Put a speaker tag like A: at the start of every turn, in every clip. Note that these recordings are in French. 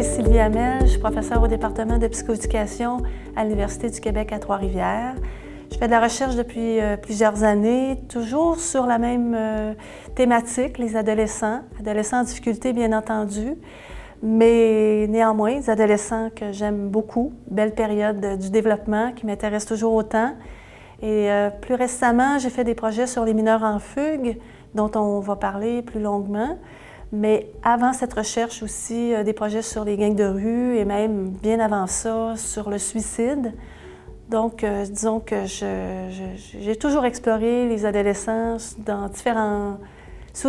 A: Sylvie Hamel, je suis professeure au département de psychoéducation à l'Université du Québec à Trois-Rivières. Je fais de la recherche depuis plusieurs années, toujours sur la même thématique, les adolescents en difficulté bien entendu, mais néanmoins, les adolescents que j'aime beaucoup, belle période du développement qui m'intéresse toujours autant. Et plus récemment, j'ai fait des projets sur les mineurs en fugue, dont on va parler plus longuement. Mais avant cette recherche aussi, des projets sur les gangs de rue et même bien avant ça, sur le suicide. Donc, disons que j'ai toujours exploré les adolescents sous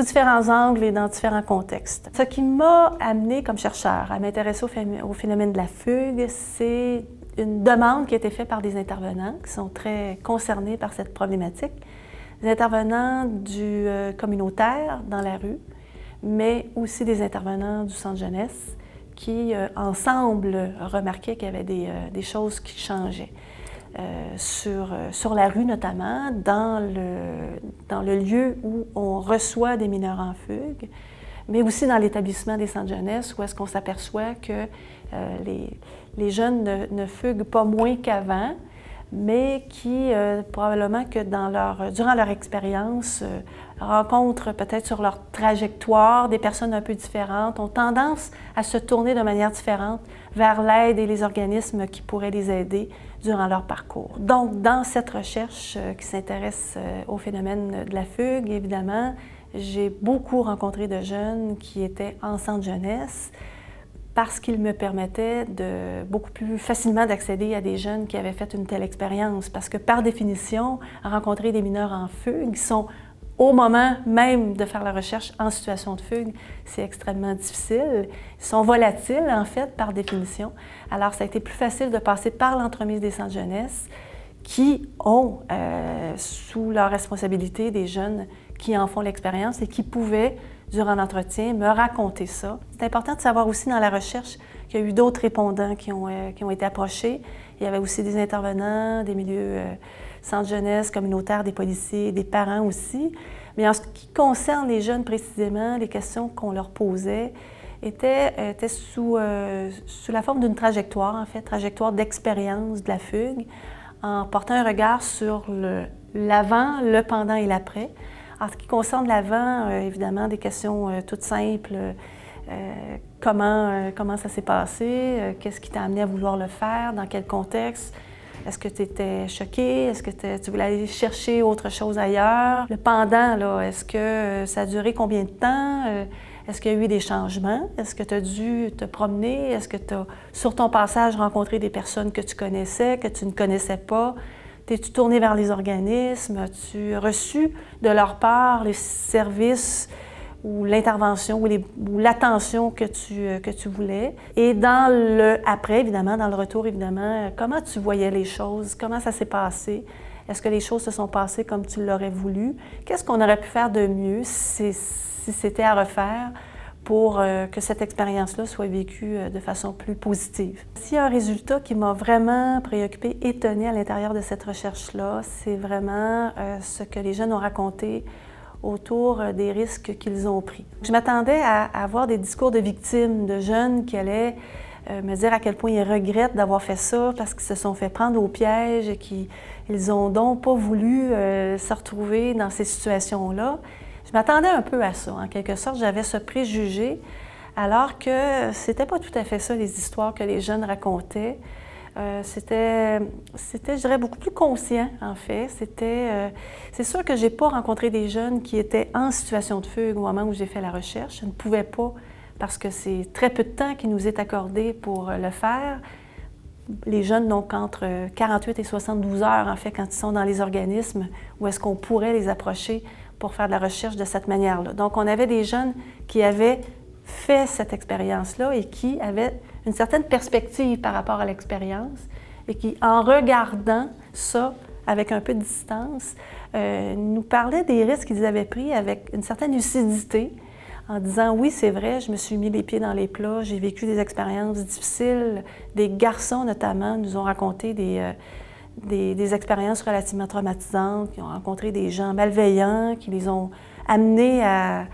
A: différents angles et dans différents contextes. Ce qui m'a amenée comme chercheur à m'intéresser au phénomène de la fugue, c'est une demande qui a été faite par des intervenants qui sont très concernés par cette problématique. Des intervenants du communautaire dans la rue, mais aussi des intervenants du centre jeunesse qui, ensemble, remarquaient qu'il y avait des choses qui changeaient. Sur la rue notamment, dans le lieu où on reçoit des mineurs en fugue, mais aussi dans l'établissement des centres jeunesse où est-ce qu'on s'aperçoit que les jeunes ne fuguent pas moins qu'avant, mais qui, probablement que durant leur expérience, rencontrent peut-être sur leur trajectoire des personnes un peu différentes, ont tendance à se tourner de manière différente vers l'aide et les organismes qui pourraient les aider durant leur parcours. Donc, dans cette recherche qui s'intéresse au phénomène de la fugue, évidemment, j'ai beaucoup rencontré de jeunes qui étaient en centre jeunesse, parce qu'il me permettait de beaucoup plus facilement d'accéder à des jeunes qui avaient fait une telle expérience. Parce que par définition, rencontrer des mineurs en fugue qui sont au moment même de faire la recherche en situation de fugue, c'est extrêmement difficile. Ils sont volatiles, en fait, par définition. Alors, ça a été plus facile de passer par l'entremise des centres jeunesse qui ont sous leur responsabilité des jeunes qui en font l'expérience et qui pouvaient, durant l'entretien, me raconter ça. C'est important de savoir aussi dans la recherche qu'il y a eu d'autres répondants qui ont été approchés. Il y avait aussi des intervenants, des milieux centres jeunesse, communautaires, des policiers, des parents aussi. Mais en ce qui concerne les jeunes précisément, les questions qu'on leur posait étaient sous la forme d'une trajectoire, en fait, trajectoire d'expérience de la fugue, en portant un regard sur l'avant, le pendant et l'après. En ce qui concerne l'avant, évidemment, des questions toutes simples. Comment ça s'est passé? Qu'est-ce qui t'a amené à vouloir le faire? Dans quel contexte? Est-ce que tu étais choqué? Est-ce que tu voulais aller chercher autre chose ailleurs? Le pendant, là, est-ce que ça a duré combien de temps? Est-ce qu'il y a eu des changements? Est-ce que tu as dû te promener? Est-ce que tu as, sur ton passage, rencontré des personnes que tu connaissais, que tu ne connaissais pas? T'es-tu tourné vers les organismes? As-tu reçu de leur part les services ou l'intervention ou l'attention que tu voulais? Et dans le après, évidemment, dans le retour, évidemment, comment tu voyais les choses? Comment ça s'est passé? Est-ce que les choses se sont passées comme tu l'aurais voulu? Qu'est-ce qu'on aurait pu faire de mieux si c'était à refaire pour que cette expérience-là soit vécue de façon plus positive? S'il y a un résultat qui m'a vraiment préoccupée, étonnée à l'intérieur de cette recherche-là, c'est vraiment ce que les jeunes ont raconté autour des risques qu'ils ont pris. Je m'attendais à avoir des discours de victimes, de jeunes qui allaient me dire à quel point ils regrettent d'avoir fait ça parce qu'ils se sont fait prendre au piège et qu'ils n'ont donc pas voulu se retrouver dans ces situations-là. Je m'attendais un peu à ça. En quelque sorte, j'avais ce préjugé, alors que c'était pas tout à fait ça, les histoires que les jeunes racontaient. C'était, je dirais, beaucoup plus conscient, en fait. C'est sûr que j'ai pas rencontré des jeunes qui étaient en situation de fugue au moment où j'ai fait la recherche. Je ne pouvais pas, parce que c'est très peu de temps qui nous est accordé pour le faire. Les jeunes n'ont qu'entre 48 et 72 heures, en fait, quand ils sont dans les organismes, où est-ce qu'on pourrait les approcher pour faire de la recherche de cette manière-là. Donc, on avait des jeunes qui avaient fait cette expérience-là et qui avaient une certaine perspective par rapport à l'expérience et qui, en regardant ça avec un peu de distance, nous parlaient des risques qu'ils avaient pris avec une certaine lucidité, en disant « oui, c'est vrai, je me suis mis les pieds dans les plats, j'ai vécu des expériences difficiles ». Des garçons, notamment, nous ont raconté des expériences relativement traumatisantes, qui ont rencontré des gens malveillants, qui les ont amenés à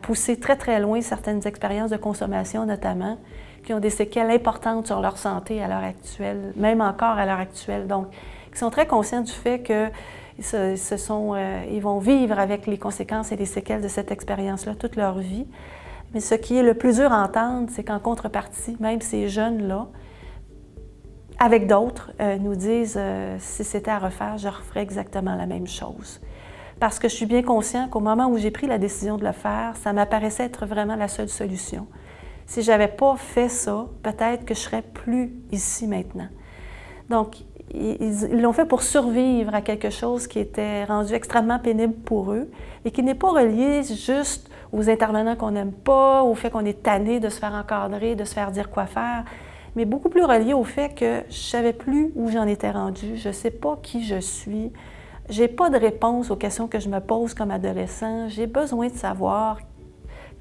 A: pousser très, très loin certaines expériences de consommation, notamment, qui ont des séquelles importantes sur leur santé à l'heure actuelle, même encore à l'heure actuelle. Donc, qui sont très conscients du fait qu'ils vont vivre avec les conséquences et les séquelles de cette expérience-là toute leur vie. Mais ce qui est le plus dur à entendre, c'est qu'en contrepartie, même ces jeunes-là, avec d'autres, nous disent si c'était à refaire, je referais exactement la même chose. Parce que je suis bien conscient qu'au moment où j'ai pris la décision de le faire, ça m'apparaissait être vraiment la seule solution. Si je n'avais pas fait ça, peut-être que je ne serais plus ici maintenant. Donc, ils l'ont fait pour survivre à quelque chose qui était rendu extrêmement pénible pour eux et qui n'est pas relié juste aux intervenants qu'on n'aime pas, au fait qu'on est tanné de se faire encadrer, de se faire dire quoi faire, mais beaucoup plus relié au fait que je ne savais plus où j'en étais rendue, je ne sais pas qui je suis, je n'ai pas de réponse aux questions que je me pose comme adolescent, j'ai besoin de savoir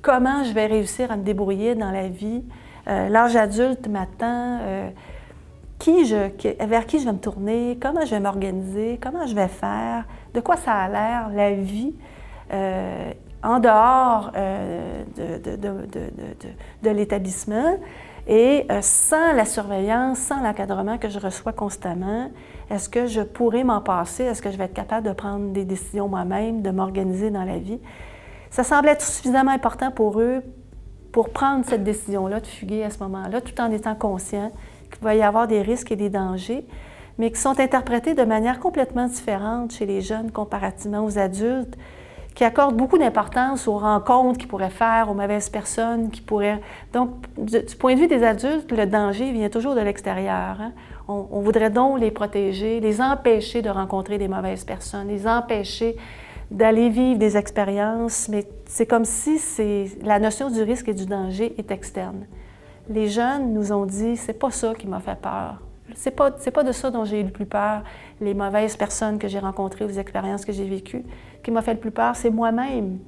A: comment je vais réussir à me débrouiller dans la vie, l'âge adulte m'attend, vers qui je vais me tourner, comment je vais m'organiser, comment je vais faire, de quoi ça a l'air, la vie, en dehors de l'établissement et sans la surveillance, sans l'encadrement que je reçois constamment. Est-ce que je pourrais m'en passer? Est-ce que je vais être capable de prendre des décisions moi-même, de m'organiser dans la vie? Ça semblait être suffisamment important pour eux pour prendre cette décision-là de fuguer à ce moment-là, tout en étant conscients qu'il va y avoir des risques et des dangers, mais qui sont interprétés de manière complètement différente chez les jeunes comparativement aux adultes, qui accordent beaucoup d'importance aux rencontres qu'ils pourraient faire, aux mauvaises personnes qui pourraient... Donc, du point de vue des adultes, le danger vient toujours de l'extérieur. Hein? On voudrait donc les protéger, les empêcher de rencontrer des mauvaises personnes, les empêcher d'aller vivre des expériences, mais c'est comme si la notion du risque et du danger est externe. Les jeunes nous ont dit, c'est pas ça qui m'a fait peur. C'est pas de ça dont j'ai eu le plus peur, les mauvaises personnes que j'ai rencontrées ou les expériences que j'ai vécues. Ce qui m'a fait le plus peur, c'est moi-même.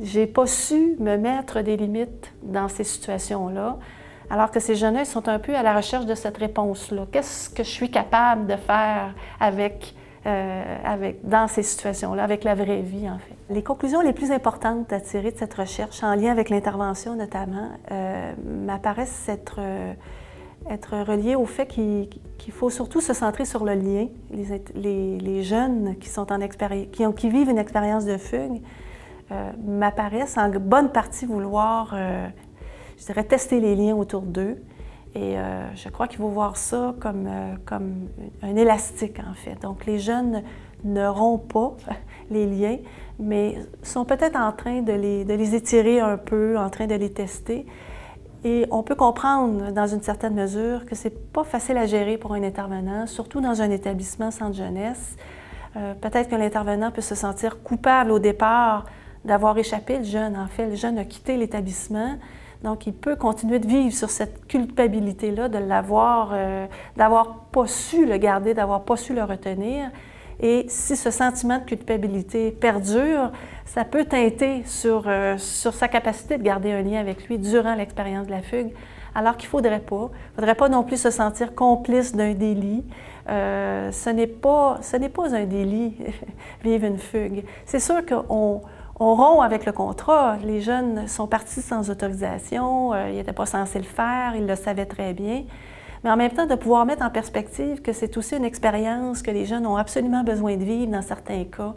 A: J'ai pas su me mettre des limites dans ces situations-là, alors que ces jeunes-là sont un peu à la recherche de cette réponse-là. Qu'est-ce que je suis capable de faire dans ces situations-là, avec la vraie vie, en fait. Les conclusions les plus importantes à tirer de cette recherche, en lien avec l'intervention notamment, m'apparaissent être reliées au fait qu'il faut surtout se centrer sur le lien. Les jeunes qui vivent une expérience de fugue m'apparaissent en bonne partie vouloir, je dirais, tester les liens autour d'eux. Et je crois qu'il faut voir ça comme un élastique, en fait. Donc, les jeunes ne rompent pas les liens, mais sont peut-être en train de les étirer un peu, en train de les tester. Et on peut comprendre, dans une certaine mesure, que c'est pas facile à gérer pour un intervenant, surtout dans un établissement centre jeunesse. Peut-être que l'intervenant peut se sentir coupable au départ d'avoir échappé le jeune. En fait, le jeune a quitté l'établissement. Donc, il peut continuer de vivre sur cette culpabilité-là, d'avoir pas su le garder, d'avoir pas su le retenir. Et si ce sentiment de culpabilité perdure, ça peut teinter sur sa capacité de garder un lien avec lui durant l'expérience de la fugue, alors qu'il ne faudrait pas. Il ne faudrait pas non plus se sentir complice d'un délit. Ce n'est pas un délit, vivre une fugue. C'est sûr qu'on rompt avec le contrat. Les jeunes sont partis sans autorisation, ils n'étaient pas censés le faire, ils le savaient très bien. Mais en même temps, de pouvoir mettre en perspective que c'est aussi une expérience que les jeunes ont absolument besoin de vivre dans certains cas,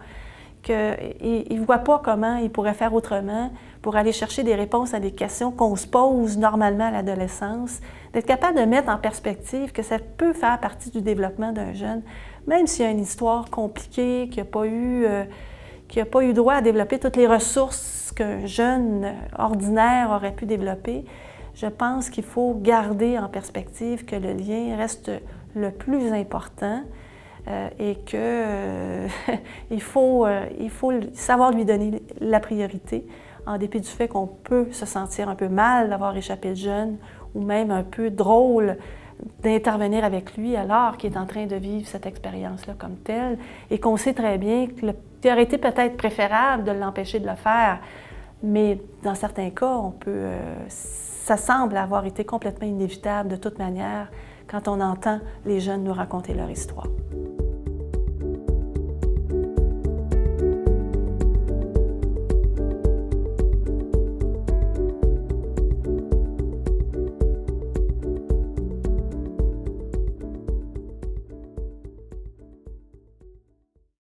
A: qu'ils ne voient pas comment ils pourraient faire autrement pour aller chercher des réponses à des questions qu'on se pose normalement à l'adolescence, d'être capable de mettre en perspective que ça peut faire partie du développement d'un jeune, même s'il y a une histoire compliquée, qui n'a pas eu droit à développer toutes les ressources qu'un jeune ordinaire aurait pu développer. Je pense qu'il faut garder en perspective que le lien reste le plus important et qu'il faut savoir lui donner la priorité, en dépit du fait qu'on peut se sentir un peu mal d'avoir échappé le jeune ou même un peu drôle d'intervenir avec lui alors qu'il est en train de vivre cette expérience-là comme telle et qu'on sait très bien qu'il aurait été peut-être préférable de l'empêcher de le faire, mais dans certains cas, ça semble avoir été complètement inévitable de toute manière quand on entend les jeunes nous raconter leur histoire.